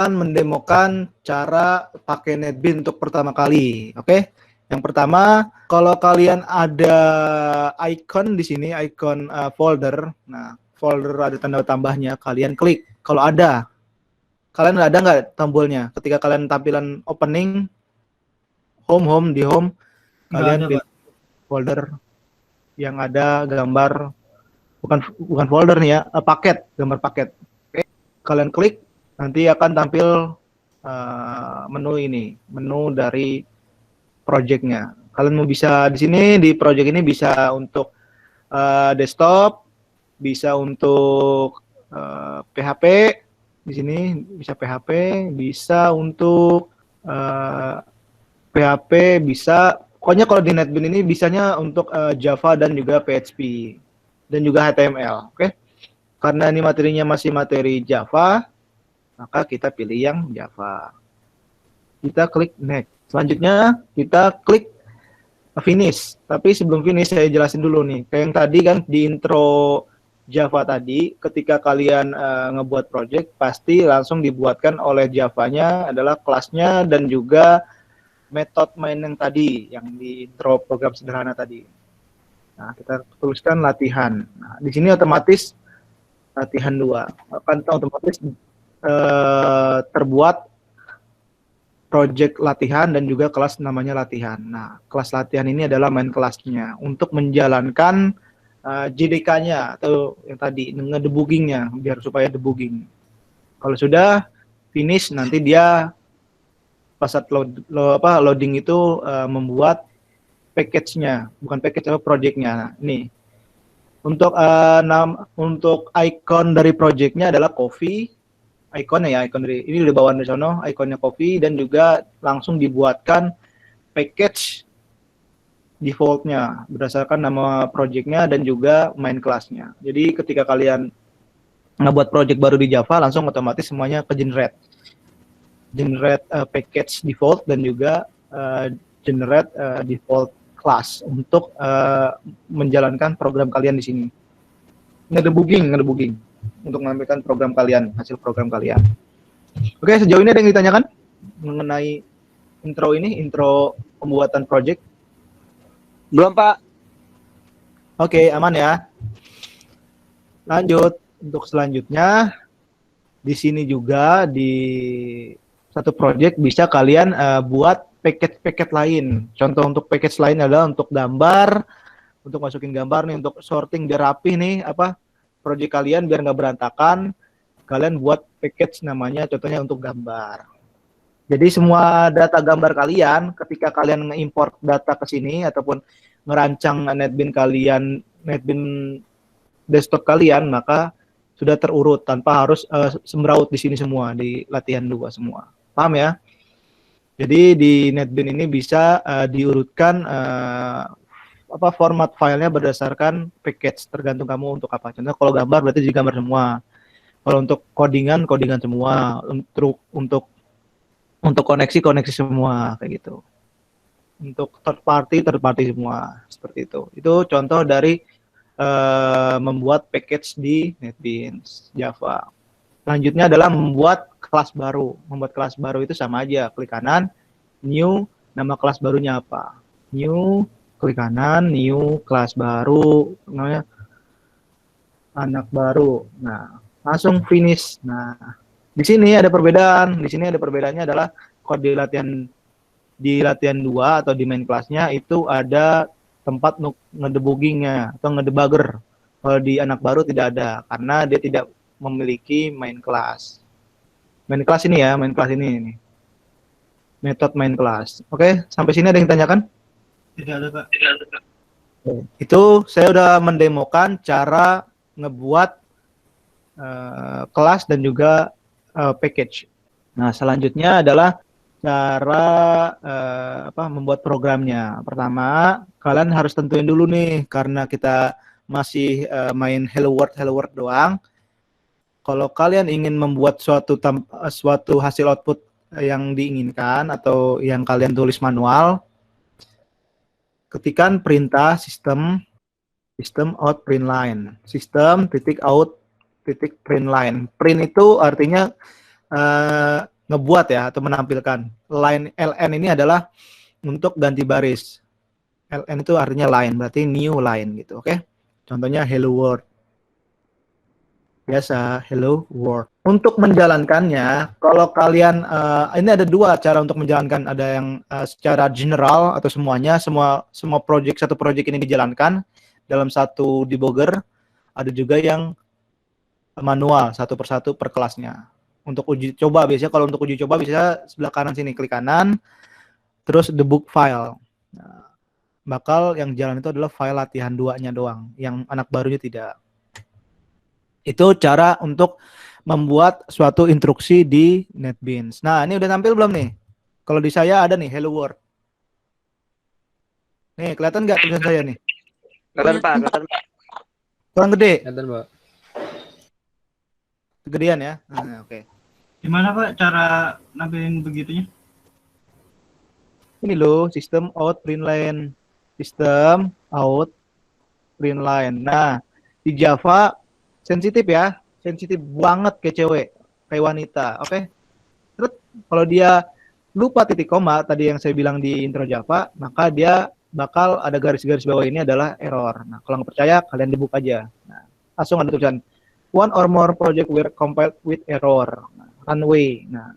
mendemokan cara pakai NetBeans untuk pertama kali. Oke. Yang pertama, kalau kalian ada icon di sini, icon folder. Nah, folder ada tanda tambahnya, kalian klik. Kalau ada, kalian ada nggak tombolnya? Ketika kalian tampilan opening, home di home, kalian pilih folder yang ada gambar, bukan folder nih ya, paket, gambar paket. Oke, kalian klik, nanti akan tampil menu ini, menu dari projectnya. Kalian mau bisa di sini di project ini bisa untuk desktop, bisa untuk PHP, di sini bisa PHP, bisa untuk PHP, bisa pokoknya kalau di NetBeans ini bisanya untuk Java dan juga PHP dan juga HTML. Oke, karena ini materinya masih materi Java, maka kita pilih yang Java. Kita klik next. Selanjutnya kita klik finish. Tapi sebelum finish saya jelasin dulu nih. Kayak yang tadi kan di intro Java tadi, ketika kalian ngebuat project, pasti langsung dibuatkan oleh Java-nya adalah kelasnya dan juga metode main yang tadi, yang di intro program sederhana tadi. Nah, kita tuliskan latihan. Nah, di sini otomatis latihan 2. Akan otomatis terbuat project latihan dan juga kelas namanya latihan. Nah, kelas latihan ini adalah main kelasnya untuk menjalankan JDK-nya atau yang tadi ngedebuggingnya biar supaya debugging. Kalau sudah finish, nanti dia pas saat loading itu membuat package-nya, bukan package apa project-nya. Nah, nih untuk icon dari project-nya adalah coffee. Ikonnya ya, icon dari ini udah bawaan dari sono, ikonnya coffee, dan juga langsung dibuatkan package defaultnya berdasarkan nama projectnya dan juga main kelasnya. Jadi ketika kalian ngebuat project baru di Java, langsung otomatis semuanya ke generate package default dan juga generate default class untuk menjalankan program kalian di sini. Ngedebugging untuk menampilkan program kalian, hasil program kalian. Oke, sejauh ini ada yang ditanyakan mengenai intro pembuatan project? Belum, Pak. Oke, aman ya. Lanjut, untuk selanjutnya di sini juga di satu project bisa kalian buat paket-paket lain. Contoh untuk package lain adalah untuk gambar, untuk masukin gambar nih, untuk sorting biar rapi nih project kalian biar nggak berantakan. Kalian buat package namanya contohnya untuk gambar. Jadi semua data gambar kalian ketika kalian nge-import data ke sini ataupun ngerancang NetBeans kalian, NetBeans desktop kalian, maka sudah terurut tanpa harus sembraut di sini semua di latihan 2 semua. Paham ya? Jadi di NetBeans ini bisa diurutkan format filenya berdasarkan package, tergantung kamu untuk apa. Contoh kalau gambar berarti jadi gambar semua. Kalau untuk codingan semua, untuk koneksi semua kayak gitu. Untuk third party semua seperti itu. Itu contoh dari membuat package di NetBeans Java. Selanjutnya adalah membuat kelas baru. Membuat kelas baru itu sama aja, klik kanan, new, nama kelas barunya apa? New, klik kanan, new, kelas baru, namanya anak baru. Nah, langsung finish. Nah, di sini ada perbedaan. Di sini ada perbedaannya adalah kalau di latihan 2 atau di main kelasnya itu ada tempat ngedebuggingnya atau ngedebugger. Kalau di anak baru tidak ada karena dia tidak memiliki main kelas. Main kelas ini ya, main kelas ini. Metode main kelas. Oke, sampai sini ada yang tanyakan? Tidak ada, Pak. Itu saya udah mendemokan cara ngebuat kelas dan juga package. Nah, selanjutnya adalah cara membuat programnya. Pertama, kalian harus tentuin dulu nih, karena kita masih main hello world doang. Kalau kalian ingin membuat suatu hasil output yang diinginkan atau yang kalian tulis manual, ketikan perintah system out print line. System titik out titik print line. Print itu artinya ngebuat ya atau menampilkan. Line LN ini adalah untuk ganti baris. LN itu artinya line, berarti new line gitu, oke? Contohnya hello world. Biasa, hello world. Untuk menjalankannya, kalau kalian ini ada dua cara untuk menjalankan. Ada yang secara general atau semuanya, semua project satu project ini dijalankan dalam satu debugger. Ada juga yang manual satu persatu per kelasnya. Untuk uji coba biasanya kalau untuk uji coba bisa sebelah kanan sini klik kanan, terus debug file. Nah, bakal yang jalan itu adalah file latihan 2-nya doang, yang anak barunya tidak. Itu cara untuk membuat suatu instruksi di NetBeans. Nah, ini udah tampil belum nih? Kalau di saya ada nih, Hello World. Nih, kelihatan nggak tulisan saya nih? Kelihatan Pak, kelihatan Pak. Kurang gede? Kelihatan, Pak. Kegedean ya? Nah, oke. Gimana Pak cara nampilin begitunya? Ini loh, sistem out print line. Sistem out print line. Nah, di Java sensitif ya, sensitif banget kayak cewek, kayak wanita, oke? Terus kalau dia lupa titik koma tadi yang saya bilang di intro Java, maka dia bakal ada garis-garis bawah ini adalah error. Nah, kalau nggak percaya kalian debug aja. Nah, langsung ada tulisan one or more project were compiled with error. Nah, runway. Nah,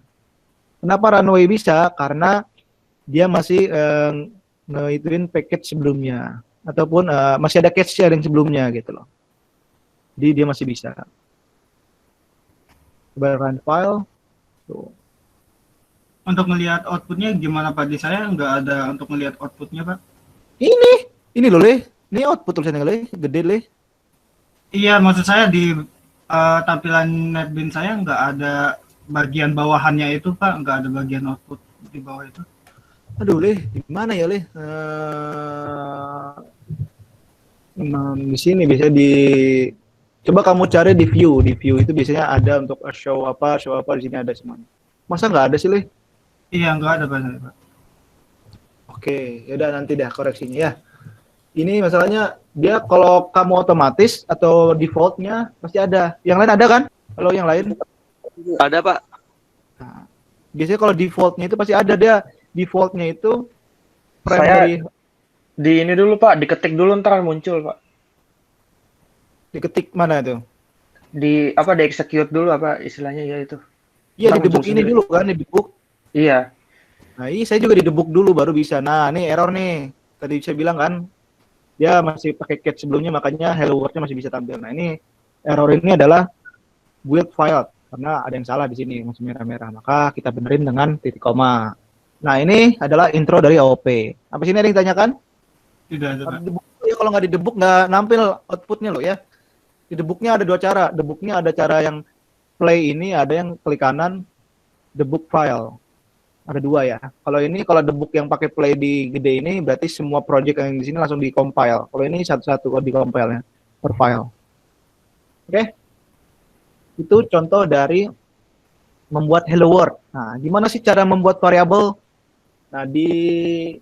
kenapa runway bisa? Karena dia masih ngituin package sebelumnya ataupun masih ada cache yang sebelumnya gitu loh. Jadi dia masih bisa. Coba run file. Tuh. Untuk melihat outputnya gimana Pak? Di saya nggak ada untuk melihat outputnya Pak. Ini loh Le. Ini output tulisannya Le, gede Le. Iya, maksud saya di tampilan NetBeans saya nggak ada bagian bawahannya itu Pak, nggak ada bagian output di bawah itu. Aduh Le, di mana ya Le? Di sini biasanya di coba kamu cari di view itu biasanya ada untuk show apa di sini ada semuanya. Masa nggak ada sih Le? Iya, nggak ada Pak. Oke, yaudah nanti dah koreksinya ya. Ini masalahnya dia kalau kamu otomatis atau defaultnya pasti ada. Yang lain ada kan? Kalau yang lain Ada Pak. nah, biasanya kalau defaultnya itu pasti ada dia. Defaultnya itu Saya primary di ini dulu, Pak, diketik dulu ntar muncul, Pak. diketik mana itu? Di execute dulu apa istilahnya ya itu. Iya Ntar di debug muncul ini sendiri. dulu kan, di debug. Iya. Nah, ini saya juga di debug dulu baru bisa. Nah, ini error nih. Tadi saya bilang kan, dia masih pakai cache sebelumnya, makanya hello world-nya masih bisa tampil. Nah, ini error ini adalah build file karena ada yang salah di sini masih merah-merah. Maka kita benerin dengan titik koma. Nah, ini adalah intro dari AOP. Apa sini ada yang ditanyakan? Tidak ada Pak. Ya, kalau nggak didebug nggak nampil outputnya loh ya. Di debugnya ada dua cara. Debugnya ada cara yang play ini, ada yang klik kanan debug file. Ada dua ya. Kalau debug yang pakai play di gede ini berarti semua project yang di sini langsung di-compile. Kalau ini satu-satu kalau di-compile ya per file. Oke. Itu contoh dari membuat hello world. Nah, gimana sih cara membuat variabel? Nah, di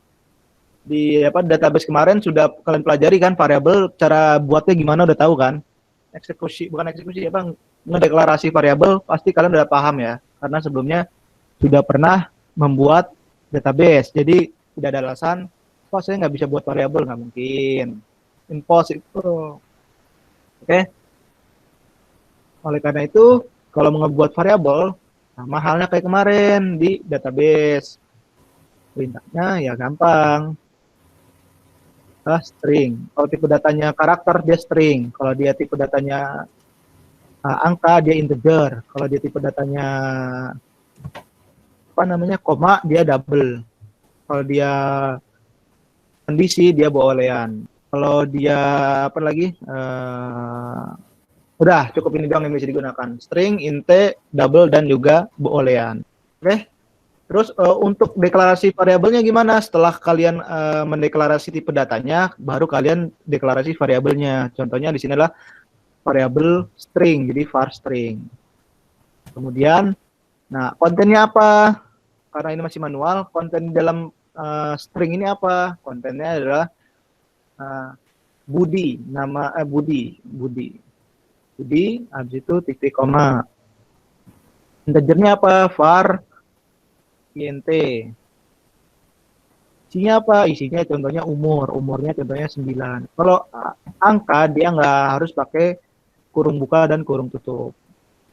database kemarin sudah kalian pelajari kan variabel, cara buatnya gimana udah tahu kan? Bukan eksekusi apa ngedeklarasi variabel pasti kalian udah paham ya, karena sebelumnya sudah pernah membuat database. Jadi tidak ada alasan, kok saya nggak bisa buat variabel, nggak mungkin. Impossible. Oke. Oleh karena itu, kalau mau ngebuat variabel, sama halnya kayak kemarin di database. Perintahnya ya gampang. String. Kalau tipe datanya karakter, dia string. Kalau dia tipe datanya angka, dia integer. Kalau dia tipe datanya koma, dia double. Kalau dia kondisi, dia boolean. Kalau dia udah cukup ini doang yang bisa digunakan. String, int, double, dan juga boolean. Oke. Terus untuk deklarasi variabelnya gimana? Setelah kalian mendeklarasi tipe datanya, baru kalian deklarasi variabelnya. Contohnya di sini adalah variabel string, jadi var string. Kemudian, nah kontennya apa? Karena ini masih manual, konten dalam string ini apa? Kontennya adalah Budi, nama Budi, habis itu titik koma. Integernya apa? Var int. Isinya apa? Isinya contohnya umur. Umurnya contohnya 9. Kalau angka dia nggak harus pakai kurung buka dan kurung tutup.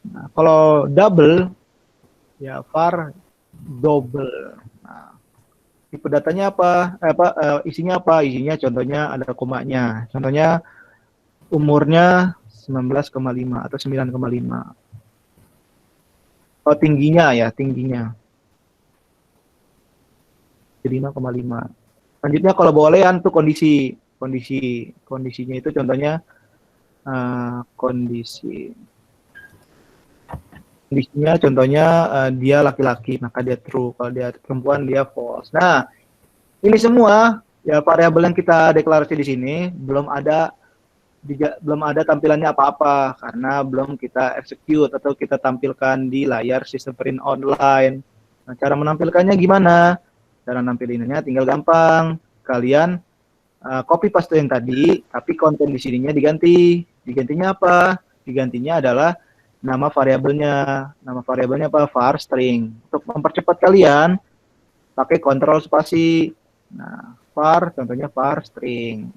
Nah, kalau double ya var double. Nah, tipe datanya apa? Isinya apa? Isinya contohnya ada komanya. Contohnya umurnya 19,5 atau 9,5. Oh, tingginya ya, tingginya. 5,5. Selanjutnya kalau boolean tuh kondisinya itu contohnya kondisinya contohnya dia laki-laki maka dia true, kalau dia perempuan dia false. Nah, ini semua ya variabel yang kita deklarasi di sini belum ada tampilannya apa-apa karena belum kita execute atau kita tampilkan di layar sistem print online. Nah, cara menampilkannya gimana? Cara nampilinnya tinggal gampang. Kalian copy paste yang tadi, tapi konten di sininya diganti. Digantinya apa? Digantinya adalah nama variabelnya. Nama variabelnya apa? Var string. Untuk mempercepat kalian, pakai kontrol spasi. Nah, var, contohnya var string.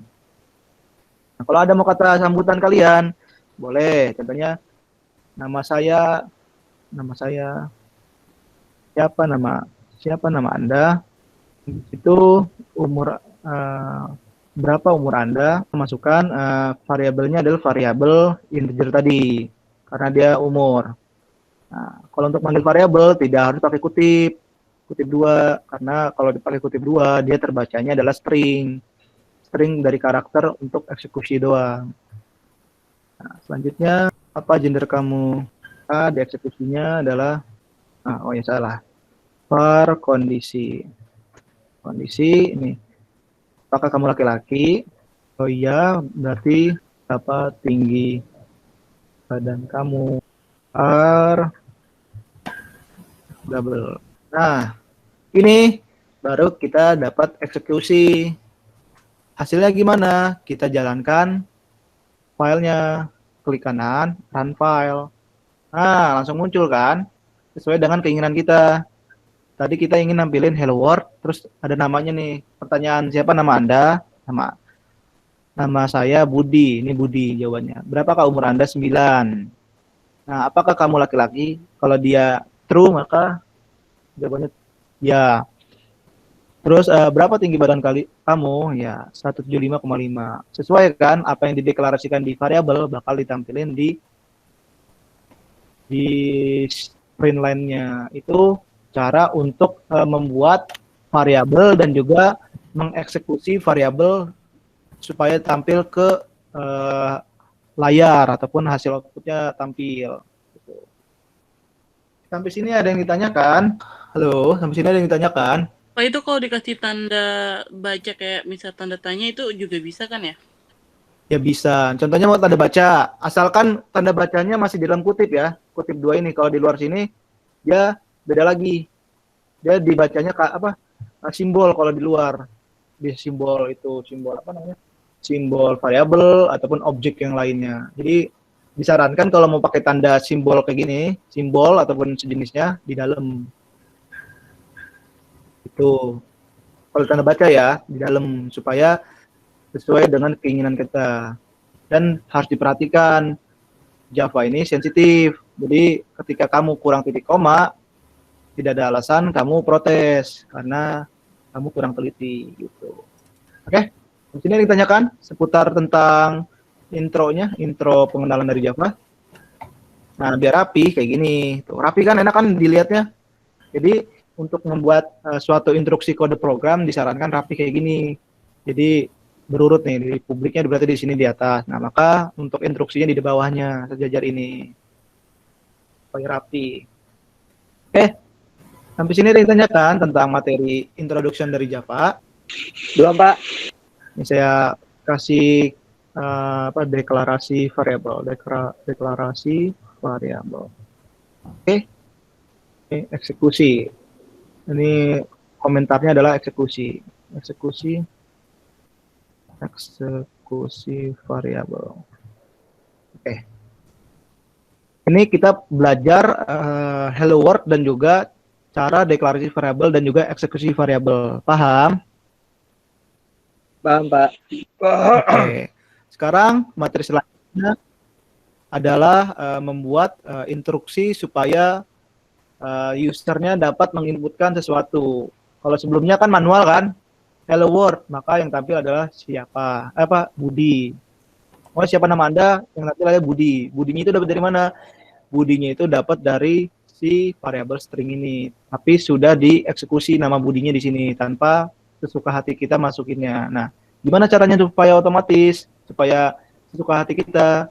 Nah, kalau ada mau kata sambutan kalian, boleh. Contohnya, nama saya, siapa nama Anda? Itu berapa umur Anda, masukkan variabelnya adalah variabel integer tadi karena dia umur. Nah, kalau untuk manggil variabel tidak harus pakai kutip dua karena kalau dipakai kutip dua dia terbacanya adalah string dari karakter untuk eksekusi doang. Nah, selanjutnya apa gender kamu? Di eksekusinya adalah oh ya salah. var kondisi ini, apakah kamu laki-laki? Oh iya, berarti apa tinggi badan kamu? Double. Nah, ini baru kita dapat eksekusi. Hasilnya gimana? Kita jalankan filenya, klik kanan, run file. Nah, langsung muncul kan? Sesuai dengan keinginan kita. Tadi kita ingin nampilin hello world, terus ada namanya nih. Pertanyaan, siapa nama Anda? Nama saya Budi. Ini Budi jawabannya. Berapakah umur Anda? 9. Nah, apakah kamu laki-laki? Kalau dia true, maka jawabannya ya. Terus berapa tinggi badan kamu? Ya, 175,5. Sesuai kan apa yang dideklarasikan di variabel bakal ditampilin di print line-nya. Itu cara untuk membuat variabel dan juga mengeksekusi variabel supaya tampil ke layar ataupun hasil outputnya tampil. Sampai sini ada yang ditanyakan? Halo, sampai sini ada yang ditanyakan? Pak, itu kalau dikasih tanda baca kayak misal tanda tanya itu juga bisa kan ya? Ya bisa. Contohnya mau tanda baca, asalkan tanda bacanya masih di dalam kutip ya. Kutip 2 ini. Kalau di luar sini dia beda lagi. Dia dibacanya simbol kalau di luar. Di simbol itu simbol apa namanya? Simbol variabel ataupun objek yang lainnya. Jadi disarankan kalau mau pakai tanda simbol kayak gini, simbol ataupun sejenisnya di dalam. Itu. Kalau tanda baca ya di dalam supaya sesuai dengan keinginan kita. Dan harus diperhatikan Java ini sensitif. Jadi ketika kamu kurang titik koma, tidak ada alasan kamu protes karena kamu kurang teliti gitu. Oke, di sini ditanyakan seputar tentang intronya, intro pengenalan dari Java. Nah, biar rapi kayak gini. Tuh, rapi kan enak kan dilihatnya. Jadi untuk membuat suatu instruksi kode program disarankan rapi kayak gini. Jadi berurut nih, di publiknya berarti di sini di atas. Nah, maka untuk instruksinya di bawahnya sejajar ini. Supaya rapi. Oke. Sampai sini ada yang ditanyakan tentang materi introduction dari Java. Belum, Pak. Ini saya kasih deklarasi variabel, deklarasi variabel. Oke. Eksekusi. Ini komentarnya adalah eksekusi variabel. Oke, Ini kita belajar hello world dan juga cara deklarasi variabel dan juga eksekusi variabel. Paham? Paham, Pak. Oke. Sekarang materi selanjutnya adalah membuat instruksi supaya usernya dapat menginputkan sesuatu. Kalau sebelumnya kan manual kan, hello world, maka yang tampil adalah siapa? Budi. Oh, siapa nama Anda? Yang tampil adalah Budi. Budinya itu dapat dari mana? Budinya itu dapat dari si variabel string ini. Tapi sudah dieksekusi nama Budinya di sini tanpa sesuka hati kita masukinnya. Nah, gimana caranya supaya otomatis, supaya sesuka hati kita?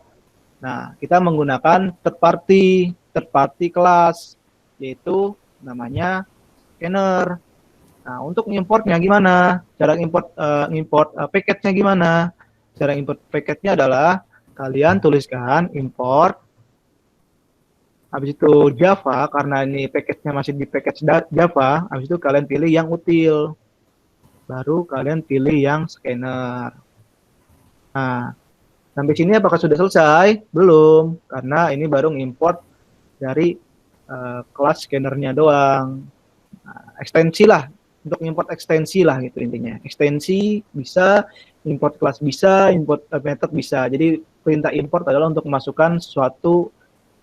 Nah, kita menggunakan third party class, yaitu namanya scanner. Nah, untuk importnya gimana? Cara import package-nya gimana? Cara import package-nya adalah kalian tuliskan import, habis itu Java, karena ini package-nya masih di package Java, habis itu kalian pilih yang util. Baru kalian pilih yang scanner. Nah, sampai sini apakah sudah selesai? Belum, karena ini baru ngimport dari kelas scannernya doang. Nah, ekstensi lah, untuk import ekstensi lah gitu intinya. Ekstensi bisa, import kelas bisa, import method bisa. Jadi perintah import adalah untuk memasukkan suatu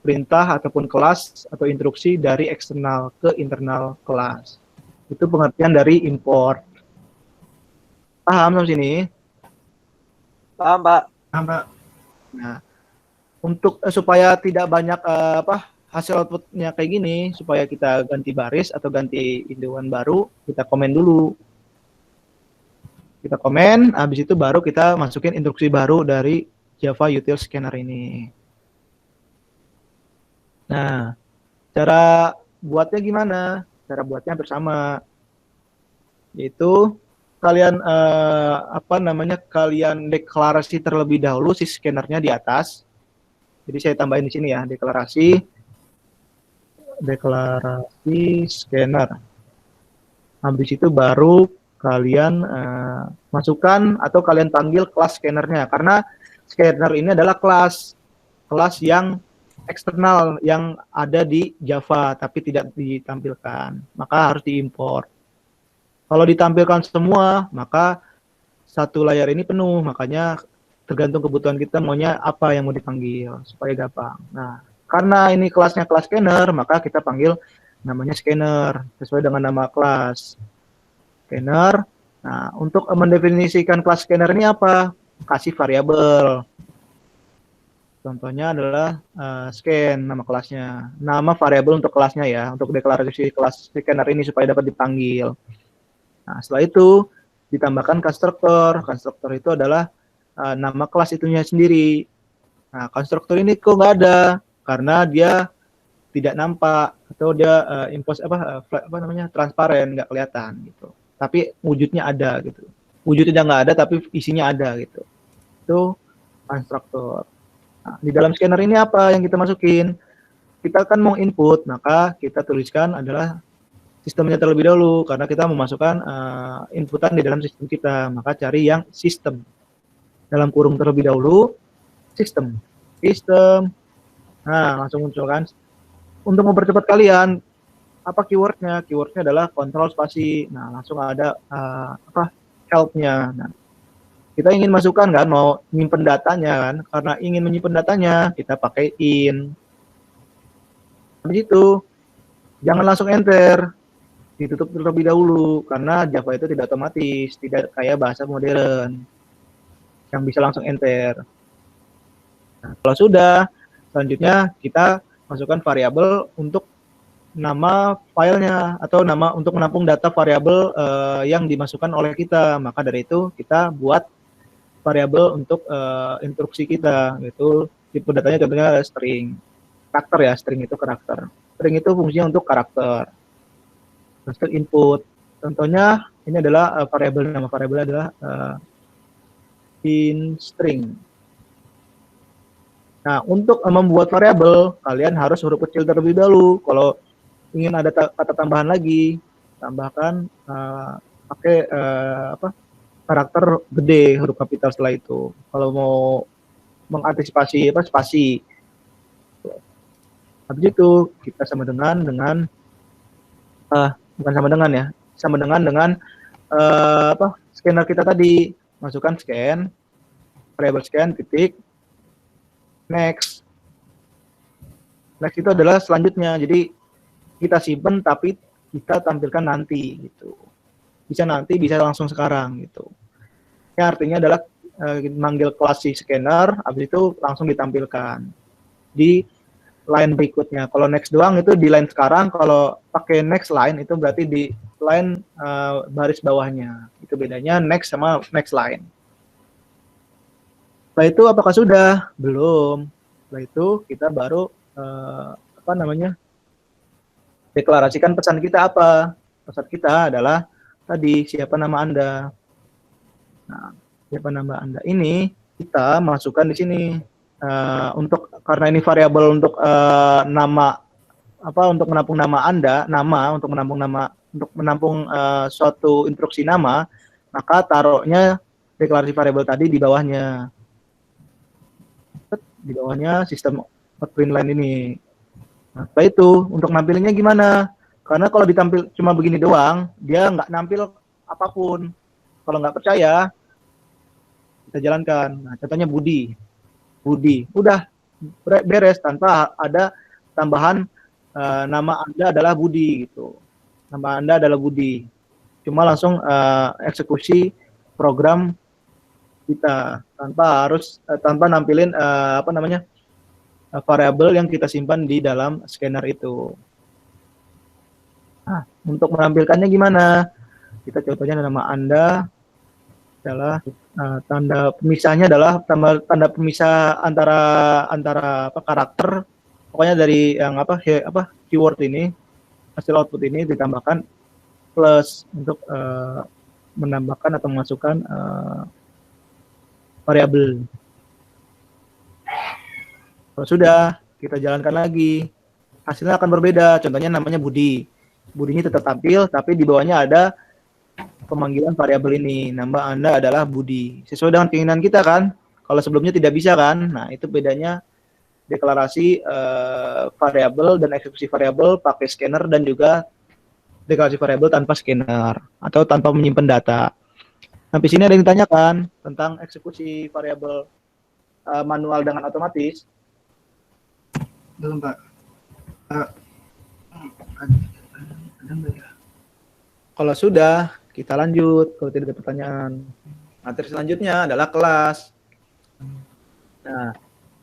perintah ataupun kelas atau instruksi dari eksternal ke internal kelas. Itu pengertian dari import. Paham sampai sini? Paham, Pak. Nah, untuk supaya tidak banyak hasil outputnya kayak gini, supaya kita ganti baris atau ganti induan baru, kita komen dulu. Kita komen, habis itu baru kita masukin instruksi baru dari Java Util Scanner ini. Nah, cara buatnya gimana? Cara buatnya bersama, yaitu kalian kalian deklarasi terlebih dahulu si scannernya di atas. Jadi saya tambahin di sini ya, deklarasi scanner. Habis itu baru kalian masukkan atau kalian panggil kelas scannernya, karena scanner ini adalah kelas yang eksternal yang ada di Java tapi tidak ditampilkan, maka harus diimport. Kalau ditampilkan semua, maka satu layar ini penuh, makanya tergantung kebutuhan kita maunya apa yang mau dipanggil, supaya gampang. Nah, karena ini kelasnya kelas scanner, maka kita panggil namanya scanner, sesuai dengan nama kelas. Scanner. Nah, untuk mendefinisikan kelas scanner ini apa? Kasih variabel. Contohnya adalah scan, nama kelasnya. Nama variabel untuk kelasnya ya, untuk deklarasi kelas scanner ini supaya dapat dipanggil. Nah, setelah itu ditambahkan konstruktor. Konstruktor itu adalah nama kelas itunya sendiri. Nah, konstruktor ini kok nggak ada karena dia tidak nampak atau dia transparan, nggak kelihatan gitu. Tapi wujudnya ada gitu. Wujudnya nggak ada tapi isinya ada gitu. Itu konstruktor. Nah, di dalam scanner ini apa yang kita masukin? Kita kan mau input, maka kita tuliskan adalah sistemnya terlebih dahulu, karena kita memasukkan inputan di dalam sistem kita, maka cari yang sistem. Dalam kurung terlebih dahulu, sistem. Nah, langsung muncul kan. Untuk mempercepat kalian, apa keywordnya? Keywordnya adalah kontrol spasi. Nah, langsung ada help-nya. Nah, kita ingin masukkan kan, mau nyimpen datanya kan, karena ingin menyimpan datanya, kita pakai in. Habis itu, jangan langsung enter. Ditutup terlebih dahulu karena Java itu tidak otomatis, tidak kayak bahasa modern yang bisa langsung enter. Nah, kalau sudah, selanjutnya kita masukkan variabel untuk nama filenya atau nama untuk menampung data variabel yang dimasukkan oleh kita. Maka dari itu kita buat variabel untuk instruksi kita, yaitu tipe datanya contohnya string. Karakter ya, string itu karakter. String itu fungsinya untuk karakter. Untuk input, contohnya ini adalah variabel, nama variabel adalah in string. Nah, untuk membuat variabel kalian harus huruf kecil terlebih dahulu. Kalau ingin ada kata tambahan lagi, tambahkan pakai karakter gede, huruf kapital setelah itu. Kalau mau mengantisipasi spasi. Habis itu kita sama dengan bukan sama dengan ya, sama dengan scanner kita tadi, masukkan scan, variable scan titik next. Next itu adalah selanjutnya. Jadi kita simpen tapi kita tampilkan nanti gitu. Bisa nanti, bisa langsung sekarang gitu. Ya artinya adalah manggil kelas si scanner, habis itu langsung ditampilkan di line berikutnya. Kalau next doang itu di line sekarang, kalau pakai next line itu berarti di line baris bawahnya. Itu bedanya next sama next line. Setelah itu apakah sudah? Belum. Setelah itu kita baru deklarasikan pesan kita apa? Pesan kita adalah tadi siapa nama Anda. Nah, siapa nama Anda ini kita masukkan di sini karena ini variabel untuk untuk menampung nama Anda, untuk menampung suatu instruksi nama, maka taruhnya deklarasi variabel tadi di bawahnya. Di bawahnya sistem print line ini. Nah, setelah itu untuk nampilinnya gimana? Karena kalau ditampil cuma begini doang, dia nggak nampil apapun. Kalau nggak percaya, kita jalankan. Nah, contohnya Budi, udah beres tanpa ada tambahan nama Anda adalah Budi gitu. Nama Anda adalah Budi. Cuma langsung eksekusi program kita tanpa nampilin variabel yang kita simpan di dalam scanner itu. Nah, untuk menampilkannya gimana? Kita contohnya nama Anda adalah tanda pemisahnya adalah tanda pemisah antara karakter, pokoknya dari yang keyword ini, hasil output ini ditambahkan plus untuk menambahkan atau memasukkan variabel. Kalau sudah, kita jalankan lagi. Hasilnya akan berbeda. Contohnya namanya Budi. Budinya tetap tampil, tapi di bawahnya ada pemanggilan variabel ini. Nama Anda adalah Budi. Sesuai dengan keinginan kita kan? Kalau sebelumnya tidak bisa kan? Nah, itu bedanya deklarasi variabel dan eksekusi variabel pakai scanner dan juga deklarasi variabel tanpa scanner atau tanpa menyimpan data. Sampai sini ada yang ditanyakan tentang eksekusi variabel manual dengan otomatis. Belum, Pak. Kalau sudah, kita lanjut. Kalau tidak ada pertanyaan. Materi selanjutnya adalah kelas. Nah,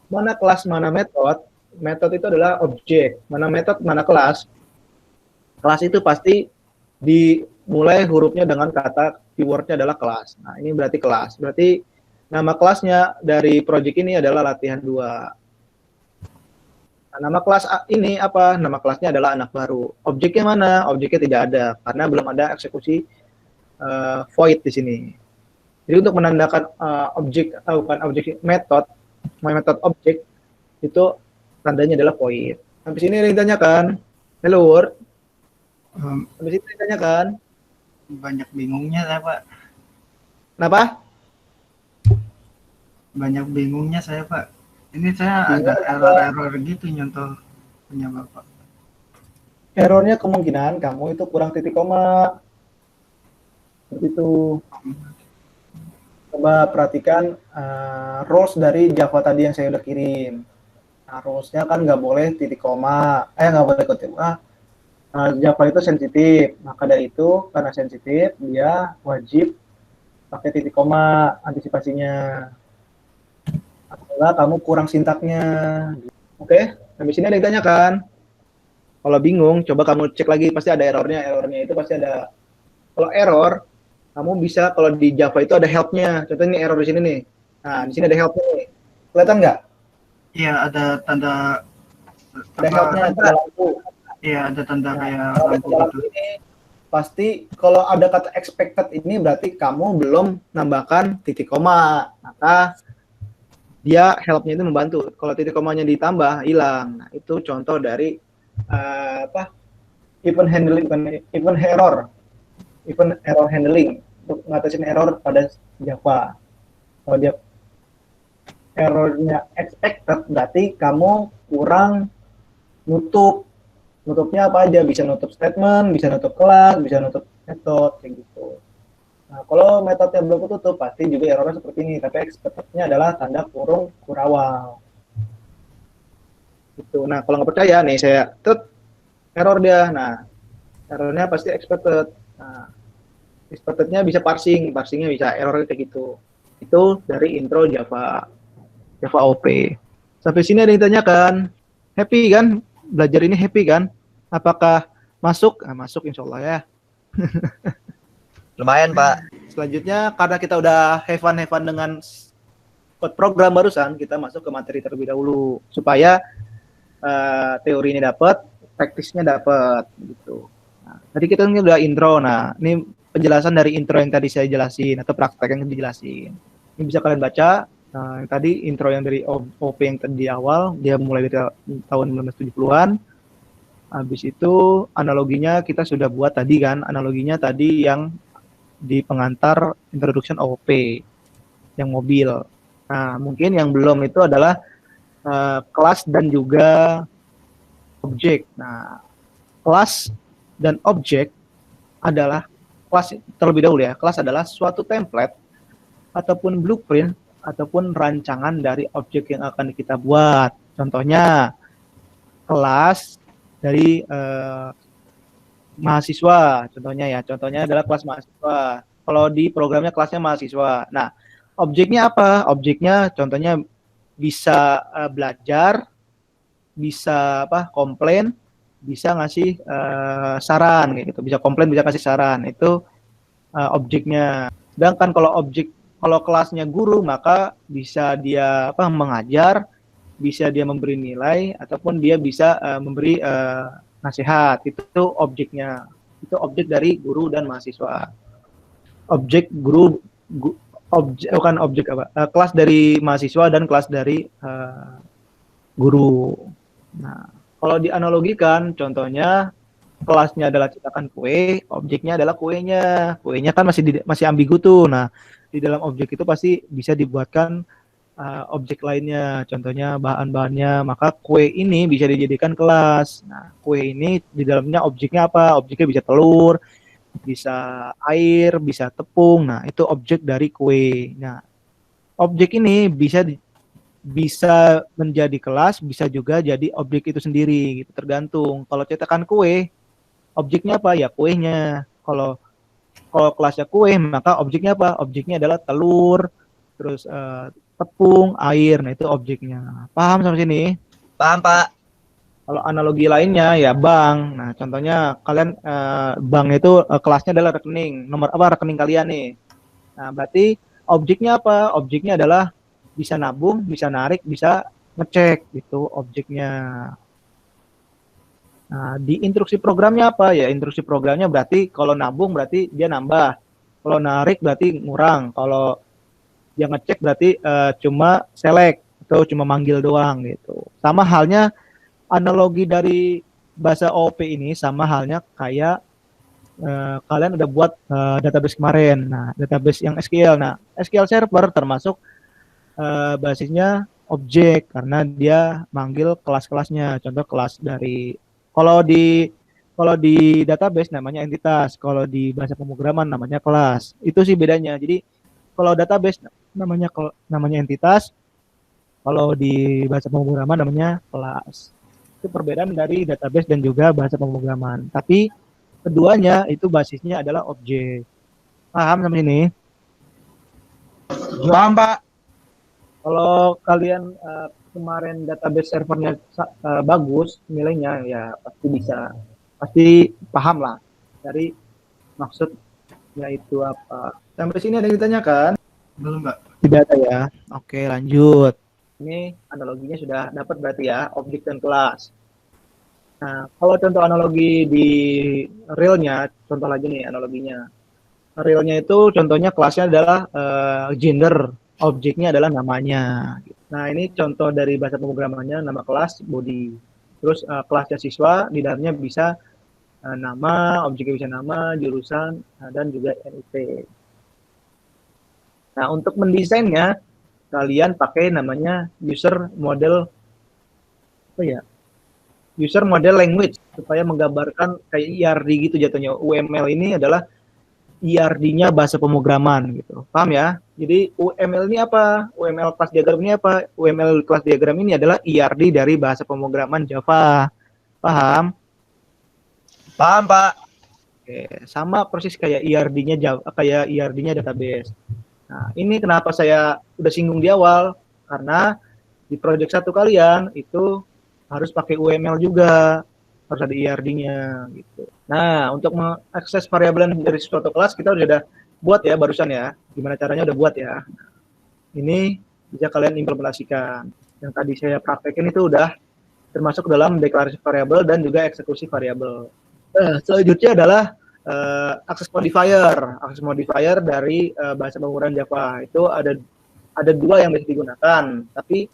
mana kelas, mana metode? Metode itu adalah objek. Mana metode, mana kelas? Kelas itu pasti dimulai hurufnya dengan kata keywordnya adalah kelas. Nah, ini berarti kelas. Berarti nama kelasnya dari project ini adalah latihan 2. Nah, nama kelas ini apa? Nama kelasnya adalah anak baru. Objeknya mana? Objeknya tidak ada karena belum ada eksekusi void di sini. Jadi untuk menandakan metode objek itu tandanya adalah void. Sampai sini ada yang ditanyakan. Hello world. Sampai sini ditanyakan. Banyak bingungnya saya, Pak. Kenapa? Banyak bingungnya saya, Pak. Ini saya ada error gitu nyontoh punya Bapak. Errornya kemungkinan kamu itu kurang titik koma. Seperti itu. Coba perhatikan rules dari Java tadi yang saya udah kirim. Nah, rules-nya kan nggak boleh titik koma. Nggak boleh titik koma. Java itu sensitif. Maka dari itu, karena sensitif, dia wajib pakai titik koma antisipasinya. Atau kamu kurang sintaknya. Oke, sampai sini ada yang ditanyakan. Kalau bingung, coba kamu cek lagi, pasti ada errornya. Errornya itu pasti ada. Kalau error, kamu bisa kalau di Java itu ada help-nya. Contohnya ini error di sini nih. Nah, di sini ada help-nya nih. Kelihatan nggak? Iya, ada tanda. Ada help-nya, ada lampu. Iya, ada tanda kayak lampu gitu. Ini pasti kalau ada kata expected ini berarti kamu belum nambahkan titik koma. Maka dia help-nya itu membantu. Kalau titik komanya ditambah, hilang. Nah, itu contoh dari event error handling untuk ngatasin error pada Java. Kalau dia errornya expected, berarti kamu kurang nutupnya apa aja, bisa nutup statement, bisa nutup kelas, bisa nutup metode kayak gitu. Nah, kalau metodenya belum ketutup pasti juga errornya seperti ini, tapi expected-nya adalah tanda kurung kurawal. Gitu. Nah, kalau nggak percaya nih saya error dia. Nah, errornya pasti expected. Nah, expected-nya bisa parsingnya bisa error kayak gitu. Itu dari intro Java OP. Sampai sini ada yang ditanyakan. Happy kan? Belajar ini happy kan? Apakah masuk? Masuk insya Allah ya. Lumayan, Pak. Selanjutnya, karena kita udah have fun dengan code program barusan, kita masuk ke materi terlebih dahulu. Supaya teorinya dapat, praktisnya dapat. Gitu. Nah, tadi kita udah intro. Nah, ini penjelasan dari intro yang tadi saya jelasin, atau praktek yang dijelasin. Ini bisa kalian baca. Nah, tadi intro yang dari OP yang tadi di awal, dia mulai dari tahun 1970-an. Habis itu analoginya kita sudah buat tadi kan, analoginya tadi yang di pengantar introduction OP, yang mobil. Nah, mungkin yang belum itu adalah kelas dan juga objek. Nah, kelas dan objek adalah kelas terlebih dahulu ya. Kelas adalah suatu template ataupun blueprint ataupun rancangan dari objek yang akan kita buat. Contohnya kelas dari mahasiswa, contohnya adalah kelas mahasiswa. Kalau di programnya kelasnya mahasiswa. Nah, objeknya apa? Objeknya contohnya bisa belajar, bisa komplain, bisa ngasih saran kayak gitu. Bisa komplain, bisa kasih saran. Itu objeknya. Sedangkan kalau kelasnya guru, maka bisa dia mengajar, bisa dia memberi nilai, ataupun dia bisa memberi nasihat. Itu objeknya. Itu objek dari guru dan mahasiswa. Objek guru, bukan objek kelas dari mahasiswa dan kelas dari guru. Nah, kalau dianalogikan, contohnya kelasnya adalah cetakan kue, objeknya adalah kuenya. Kuenya kan masih ambigu tuh. Nah, di dalam objek itu pasti bisa dibuatkan objek lainnya, contohnya bahan-bahannya, maka kue ini bisa dijadikan kelas. Nah, kue ini di dalamnya objeknya apa? Objeknya bisa telur, bisa air, bisa tepung. Nah, itu objek dari kue. Nah, objek ini bisa menjadi kelas, bisa juga jadi objek itu sendiri, gitu, tergantung. Kalau cetakan kue, objeknya apa? Ya kuenya. Kalau kelasnya kue, maka objeknya apa? Objeknya adalah telur, terus tepung, air. Nah, itu objeknya. Paham sampai sini? Paham, Pak. Kalau analogi lainnya ya bank. Nah, contohnya kalian bank itu kelasnya adalah rekening. Nomor rekening kalian nih. Nah, berarti objeknya apa? Objeknya adalah bisa nabung, bisa narik, bisa ngecek, gitu objeknya. Nah, di instruksi programnya apa ya? Instruksi programnya berarti kalau nabung berarti dia nambah. Kalau narik berarti ngurang. Kalau dia ngecek berarti cuma select atau cuma manggil doang gitu. Sama halnya analogi dari bahasa OOP ini sama halnya kayak kalian udah buat database kemarin. Nah, database yang SQL. Nah, SQL Server termasuk basisnya objek karena dia manggil kelas-kelasnya. Contoh kelas dari kalau di database namanya entitas, kalau di bahasa pemrograman namanya kelas. Itu sih bedanya. Jadi kalau database namanya entitas, kalau di bahasa pemrograman namanya kelas. Itu perbedaan dari database dan juga bahasa pemrograman. Tapi keduanya itu basisnya adalah objek. Paham sampai ini? Paham, Pak. Kalau kalian kemarin database servernya bagus nilainya, ya pasti paham lah dari maksudnya itu apa. Sampai sini ada yang ditanyakan? Belum, Mbak. Tidak ada ya. Oke, lanjut. Ini analoginya sudah dapat berarti ya, objek dan kelas. Nah, kalau contoh analogi di realnya, contoh lagi nih analoginya. Realnya itu contohnya kelasnya adalah gender, objeknya adalah namanya. Nah, ini contoh dari bahasa pemrogramannya, nama kelas body. Terus kelasnya siswa, di dalamnya bisa nama, objeknya bisa nama, jurusan, dan juga NIP. Nah, untuk mendesainnya, kalian pakai namanya user model, user model language, supaya menggambarkan kayak IRD gitu jatuhnya. UML ini adalah IRD-nya bahasa pemrograman gitu. Paham ya? Jadi UML ini apa? UML class diagram ini apa? UML class diagram ini adalah IRD dari bahasa pemrograman Java. Paham? Paham, Pak. Oke, sama persis kayak IRD-nya Java, kayak IRD-nya database. Nah, ini kenapa saya udah singgung di awal, karena di project satu kalian itu harus pakai UML juga, harus ada IRD-nya gitu. Nah, untuk mengakses variabel dari suatu kelas kita udah ada buat ya barusan ya. Gimana caranya udah buat ya. Ini bisa kalian implementasikan. Yang tadi saya praktekin itu udah termasuk dalam deklarasi variabel dan juga eksekusi variabel. Selanjutnya adalah akses modifier. Akses modifier dari bahasa pemrograman Java itu ada dua yang bisa digunakan, tapi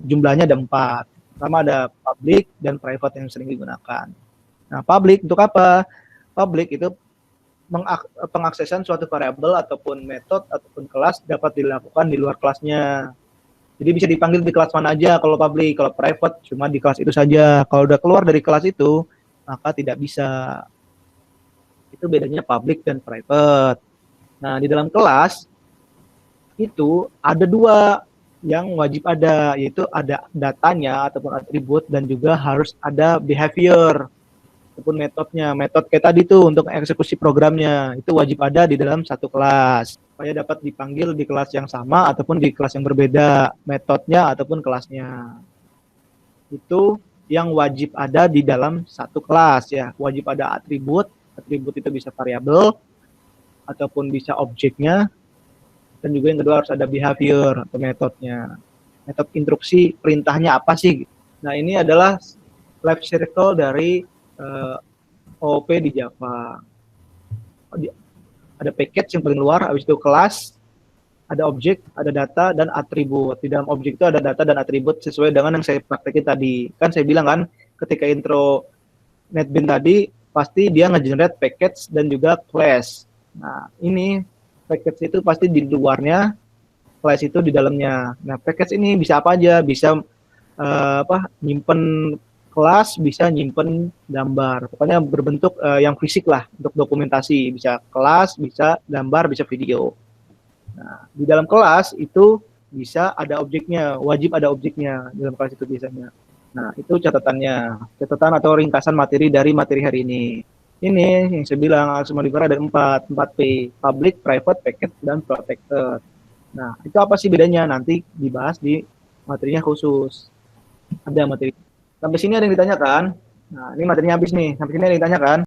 jumlahnya ada 4. Pertama ada public dan private yang sering digunakan. Nah, public untuk apa? Public itu pengaksesan suatu variabel ataupun metode ataupun kelas dapat dilakukan di luar kelasnya. Jadi bisa dipanggil di kelas mana aja kalau public, kalau private cuma di kelas itu saja. Kalau udah keluar dari kelas itu, maka tidak bisa. Itu bedanya public dan private. Nah, di dalam kelas itu ada 2 yang wajib ada, yaitu ada datanya ataupun atribut dan juga harus ada behavior ataupun metodenya. Metode kayak tadi tuh untuk eksekusi programnya itu wajib ada di dalam satu kelas supaya dapat dipanggil di kelas yang sama ataupun di kelas yang berbeda, metodenya ataupun kelasnya. Itu yang wajib ada di dalam satu kelas ya. Wajib ada atribut itu bisa variabel ataupun bisa objeknya. Dan juga yang kedua harus ada behavior atau metodenya. Metode instruksi perintahnya apa sih? Nah, ini adalah life cycle dari OOP di Java. Ada package yang paling luar, habis itu kelas, ada objek, ada data, dan atribut. Di dalam objek itu ada data dan atribut sesuai dengan yang saya praktekin tadi. Kan saya bilang kan, ketika intro NetBeans tadi, pasti dia nge-generate package dan juga class. Nah, ini package itu pasti di luarnya, class itu di dalamnya. Nah, package ini bisa apa aja? Bisa nyimpen kelas, bisa nyimpen gambar. Pokoknya berbentuk yang fisik lah untuk dokumentasi. Bisa kelas, bisa gambar, bisa video. Nah, di dalam kelas itu bisa ada objeknya, wajib ada objeknya di dalam kelas itu biasanya. Nah, itu catatannya. Catatan atau ringkasan materi dari materi hari ini. Ini yang saya bilang akses modifier ada 4P, public, private, package, dan protected. Nah, itu apa sih bedanya? Nanti dibahas di materinya khusus. Ada materi. Sampai sini ada yang ditanyakan? Nah, ini materinya habis nih. Sampai sini ada yang ditanyakan?